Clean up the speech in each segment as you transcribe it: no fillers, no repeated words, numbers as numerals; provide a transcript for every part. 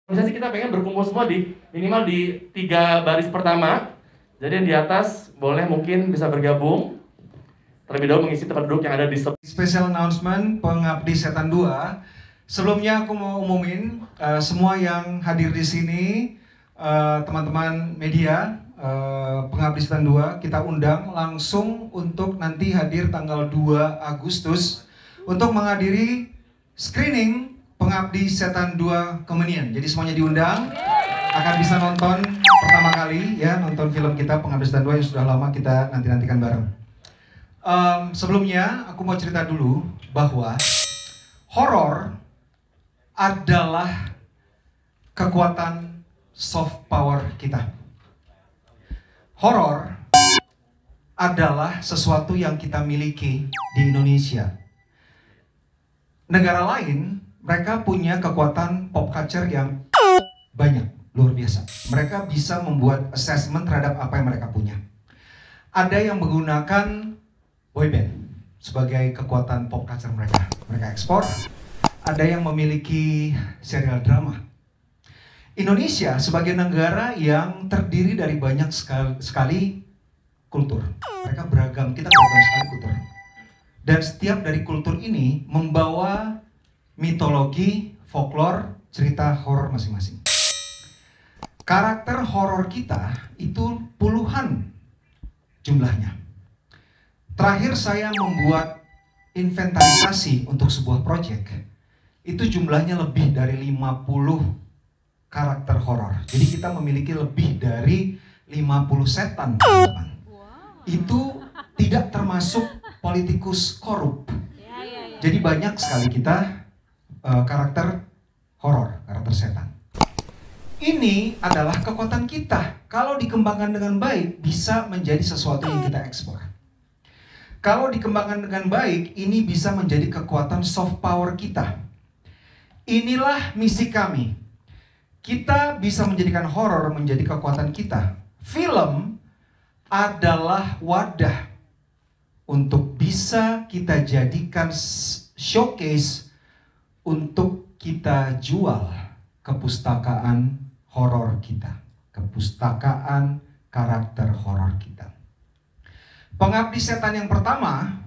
Misalnya sih kita pengen berkumpul semua di minimal di 3 baris pertama. Jadi yang di atas boleh mungkin bisa bergabung terlebih dahulu mengisi tempat duduk yang ada di special announcement Pengabdi Setan 2. Sebelumnya aku mau umumin semua yang hadir di sini, teman-teman media, Pengabdi Setan 2 kita undang langsung untuk nanti hadir tanggal 2 Agustus untuk menghadiri screening Pengabdi Setan 2 Kemenian. Jadi semuanya diundang, akan bisa nonton pertama kali ya, nonton film kita Pengabdi Setan 2 yang sudah lama kita nanti-nantikan bareng. Sebelumnya aku mau cerita dulu bahwa horor adalah kekuatan soft power kita. Horor adalah sesuatu yang kita miliki di Indonesia. Negara lain mereka punya kekuatan pop culture yang banyak, luar biasa. Mereka bisa membuat assessment terhadap apa yang mereka punya. Ada yang menggunakan boyband sebagai kekuatan pop culture mereka. Mereka ekspor. Ada yang memiliki serial drama. Indonesia sebagai negara yang terdiri dari banyak sekali kultur. Mereka beragam, kita beragam sekali kultur. Dan setiap dari kultur ini membawa mitologi, folklore, cerita horor masing-masing. Karakter horor kita itu puluhan jumlahnya. Terakhir saya membuat inventarisasi untuk sebuah proyek, itu jumlahnya lebih dari 50 karakter horor. Jadi kita memiliki lebih dari 50 setan, teman-teman. Itu tidak termasuk politikus korup. Jadi banyak sekali kita karakter horor, karakter setan. Ini adalah kekuatan kita. Kalau dikembangkan dengan baik, bisa menjadi sesuatu yang kita ekspor. Kalau dikembangkan dengan baik, ini bisa menjadi kekuatan soft power kita. Inilah misi kami. Kita bisa menjadikan horor menjadi kekuatan kita. Film adalah wadah untuk bisa kita jadikan showcase untuk kita jual kepustakaan horor kita, kepustakaan karakter horor kita. Pengabdi Setan yang pertama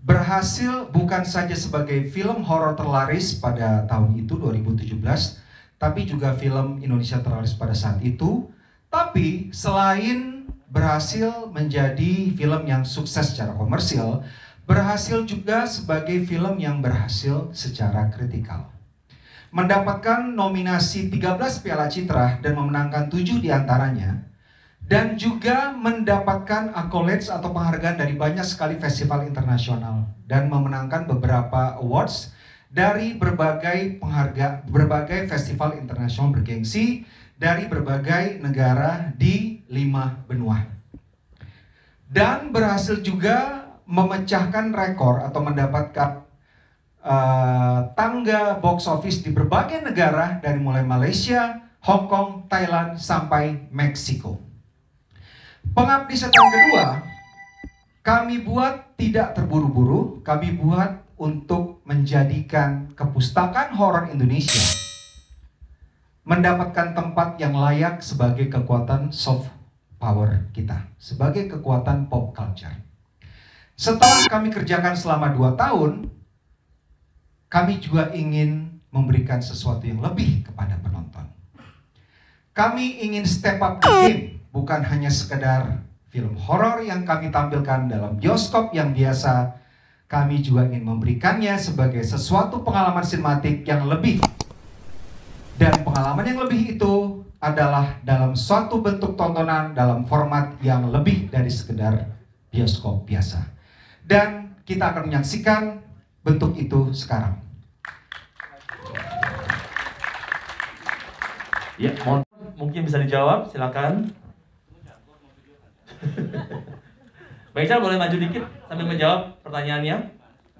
berhasil bukan saja sebagai film horor terlaris pada tahun itu 2017, tapi juga film Indonesia terlaris pada saat itu. Tapi selain berhasil menjadi film yang sukses secara komersil, berhasil juga sebagai film yang berhasil secara kritikal. Mendapatkan nominasi 13 Piala Citra dan memenangkan 7 diantaranya. Dan juga mendapatkan accolades atau penghargaan dari banyak sekali festival internasional. Dan memenangkan beberapa awards dari berbagai berbagai festival internasional bergengsi dari berbagai negara di 5 benua. Dan berhasil juga memecahkan rekor atau mendapatkan tangga box office di berbagai negara dari mulai Malaysia, Hong Kong, Thailand, sampai Meksiko. Pengabdi Setan kedua, kami buat tidak terburu-buru, kami buat untuk menjadikan kepustakaan horor Indonesia mendapatkan tempat yang layak sebagai kekuatan soft power kita, sebagai kekuatan pop culture. Setelah kami kerjakan selama 2 tahun, kami juga ingin memberikan sesuatu yang lebih kepada penonton. Kami ingin step up the game, bukan hanya sekedar film horor yang kami tampilkan dalam bioskop yang biasa. Kami juga ingin memberikannya sebagai sesuatu pengalaman sinematik yang lebih. Dan pengalaman yang lebih itu adalah dalam suatu bentuk tontonan dalam format yang lebih dari sekedar bioskop biasa. Dan kita akan menyaksikan bentuk itu sekarang. Ya, mungkin bisa dijawab, silakan. Bang Ical boleh maju dikit sambil menjawab pertanyaannya?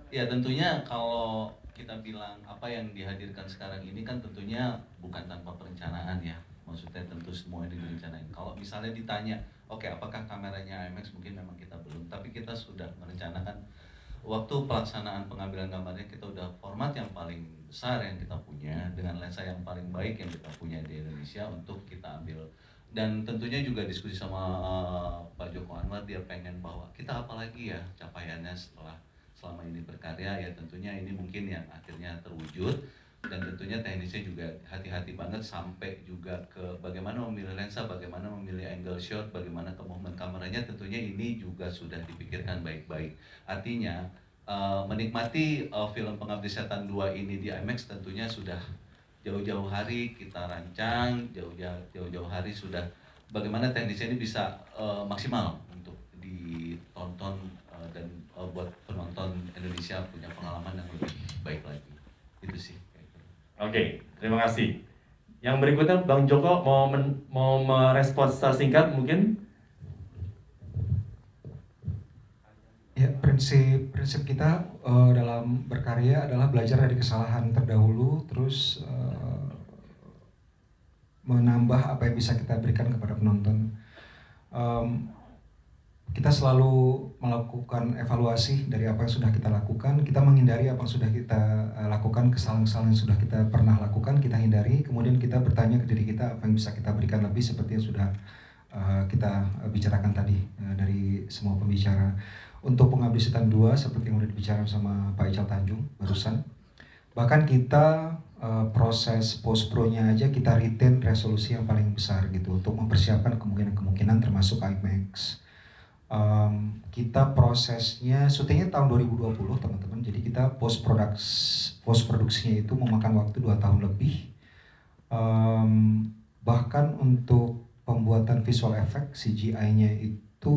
Ya tentunya kalau kita bilang apa yang dihadirkan sekarang ini kan tentunya bukan tanpa perencanaan ya. Maksudnya tentu semua ini direncanain. Kalau misalnya ditanya, oke, apakah kameranya IMAX, mungkin memang kita belum. Tapi kita sudah merencanakan waktu pelaksanaan pengambilan gambarnya kita udah format yang paling besar yang kita punya dengan lensa yang paling baik yang kita punya di Indonesia untuk kita ambil. Dan tentunya juga diskusi sama Pak Joko Anwar, dia pengen bahwa kita apalagi ya capaiannya setelah selama ini berkarya, ya tentunya ini mungkin yang akhirnya terwujud. Dan tentunya teknisnya juga hati-hati banget sampai juga ke bagaimana memilih lensa, bagaimana memilih angle shot, bagaimana ke movement kameranya, tentunya ini juga sudah dipikirkan baik-baik. Artinya menikmati film Pengabdi Setan 2 ini di IMAX tentunya sudah jauh-jauh hari kita rancang, jauh-jauh hari sudah bagaimana teknisnya ini bisa maksimal untuk ditonton dan buat penonton Indonesia punya pengalaman yang lebih baik lagi. Itu sih. Oke, terima kasih. Yang berikutnya Bang Joko mau merespon secara singkat mungkin? Ya, prinsip kita dalam berkarya adalah belajar dari kesalahan terdahulu, terus menambah apa yang bisa kita berikan kepada penonton. Kita selalu melakukan evaluasi dari apa yang sudah kita lakukan. Kita menghindari apa yang sudah kita lakukan, kesalahan-kesalahan yang sudah kita pernah lakukan, kita hindari. Kemudian kita bertanya ke diri kita apa yang bisa kita berikan lebih seperti yang sudah kita bicarakan tadi dari semua pembicara. Untuk Pengabdi Setan 2 seperti yang sudah dibicarakan sama Pak Ical Tanjung barusan. Bahkan kita proses post-pro-nya aja kita retain resolusi yang paling besar gitu untuk mempersiapkan kemungkinan-kemungkinan termasuk IMAX. Kita prosesnya syutingnya tahun 2020 teman-teman, jadi kita post produksinya itu memakan waktu 2 tahun lebih. Bahkan untuk pembuatan visual effect CGI-nya itu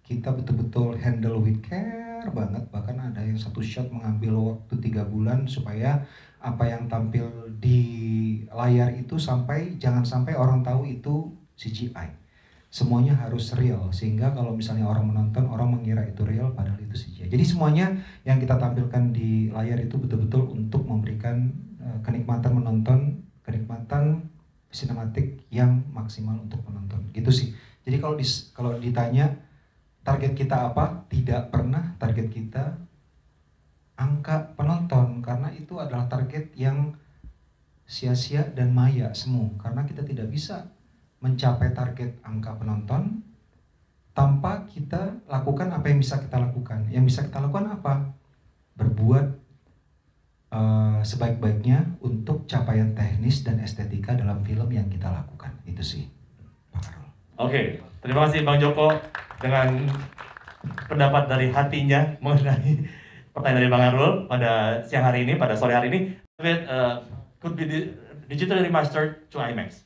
kita betul-betul handle with care banget, bahkan ada yang satu shot mengambil waktu 3 bulan supaya apa yang tampil di layar itu jangan sampai orang tahu itu CGI. Semuanya harus real, sehingga kalau misalnya orang menonton, orang mengira itu real padahal itu CGI. Jadi semuanya yang kita tampilkan di layar itu betul-betul untuk memberikan kenikmatan menonton, kenikmatan sinematik yang maksimal untuk penonton. Gitu sih. Jadi kalau ditanya target kita apa? Tidak pernah target kita angka penonton, karena itu adalah target yang sia-sia dan maya semu, karena kita tidak bisa mencapai target angka penonton tanpa kita lakukan apa yang bisa kita lakukan. Yang bisa kita lakukan apa? Berbuat sebaik-baiknya untuk capaian teknis dan estetika dalam film yang kita lakukan. Itu sih, Pak Karol. Oke, terima kasih Bang Joko dengan pendapat dari hatinya mengenai pertanyaan dari Bang Arul pada siang hari ini, pada sore hari ini. Could be digitally remastered to IMAX.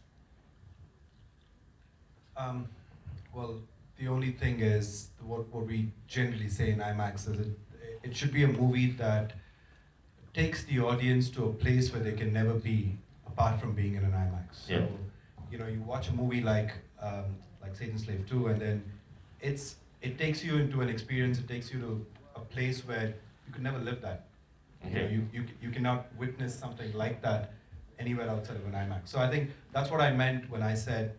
Well, the only thing is what we generally say in IMAX is it should be a movie that takes the audience to a place where they can never be apart from being in an IMAX. So, Yeah. you watch a movie like Satan's Slave 2, and then it takes you into an experience. It takes you to a place where you could never live that. Okay. You cannot witness something like that anywhere outside of an IMAX. So I think that's what I meant when I said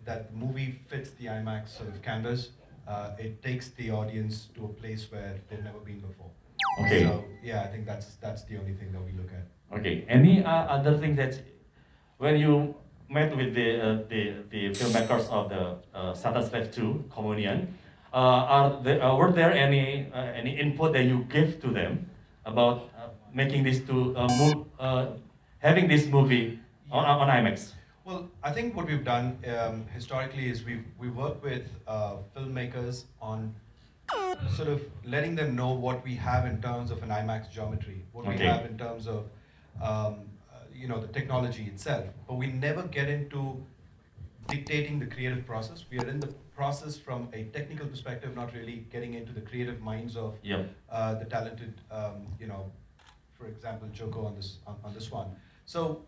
that the movie fits the IMAX sort of canvas. It takes the audience to a place where they've never been before. Okay. So yeah, I think that's the only thing that we look at. Okay. Any other thing that when you met with the filmmakers of the Satan's Slave 2 Communion, were there any input that you gave to them about making this having this movie on IMAX? Well, I think what we've done historically is we work with filmmakers on sort of letting them know what we have in terms of an IMAX geometry, what we Okay. have in terms of the technology itself. But we never get into dictating the creative process. We are in the process from a technical perspective, not really getting into the creative minds of Yep. the talented, for example, Joko on this one. So,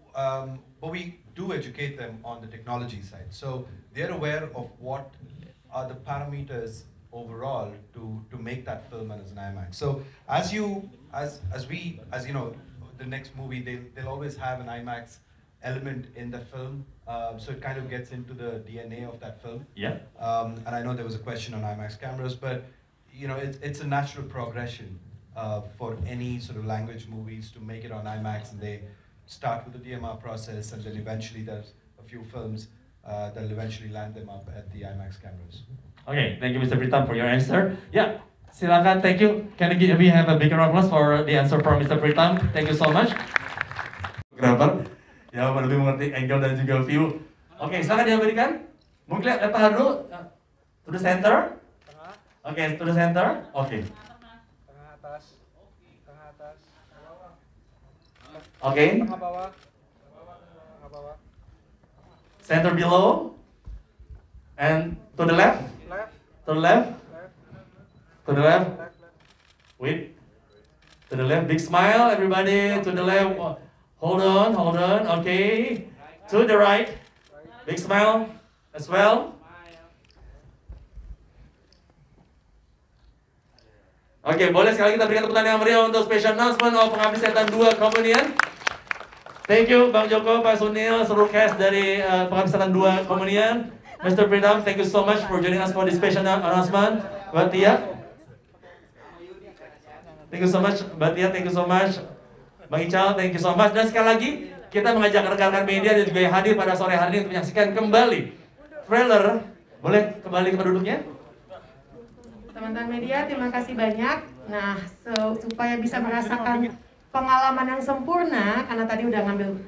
but we do educate them on the technology side. So they're aware of what are the parameters overall to make that film as an IMAX. So as you know, the next movie they'll always have an IMAX element in the film. So it kind of gets into the DNA of that film. Yeah. And I know there was a question on IMAX cameras, but you know, it's a natural progression for any sort of language movies to make it on IMAX, and they start with the DMR process, and then eventually there's a few films that'll eventually land them up at the IMAX cameras. Okay, thank you, Mr. Pritam, for your answer. Yeah, silakan, thank you. Can we have a big round of applause for the answer from Mr. Pritam? Thank you so much. Fotografer, ya lebih mengerti angle dan juga view. Oke, silakan diberikan. Mungkin lihat tangan dulu. To the center. Oke, to the center. Oke. Tengah atas. Tengah atas. Oke. Tengah bawah. Tengah bawah. Center below. And to the left. Left. To the left. Left. To the left. Left. Wait. To the left. Big smile, everybody. To the left. Hold on, hold on. Okay. To the right. Big smile as well. Oke, boleh sekali kita berikan tepuk tangan yang meriah untuk special announcement of Pengabdi Setan 2 Komunian. Thank you Bang Joko, Pak Sunil, seluruh cast dari Pengabdi Setan 2 Komunian. Mr. Pritam, thank you so much for joining us for this special announcement. Mbak Tia, thank you so much. Mbak Tia, thank you so much. Bang Ical, thank you so much. Dan sekali lagi, kita mengajak rekan-rekan media dan juga yang hadir pada sore hari ini untuk menyaksikan kembali trailer. Boleh kembali ke penduduknya? Teman-teman media, terima kasih banyak. Nah, supaya bisa merasakan pengalaman yang sempurna, karena tadi udah ngambil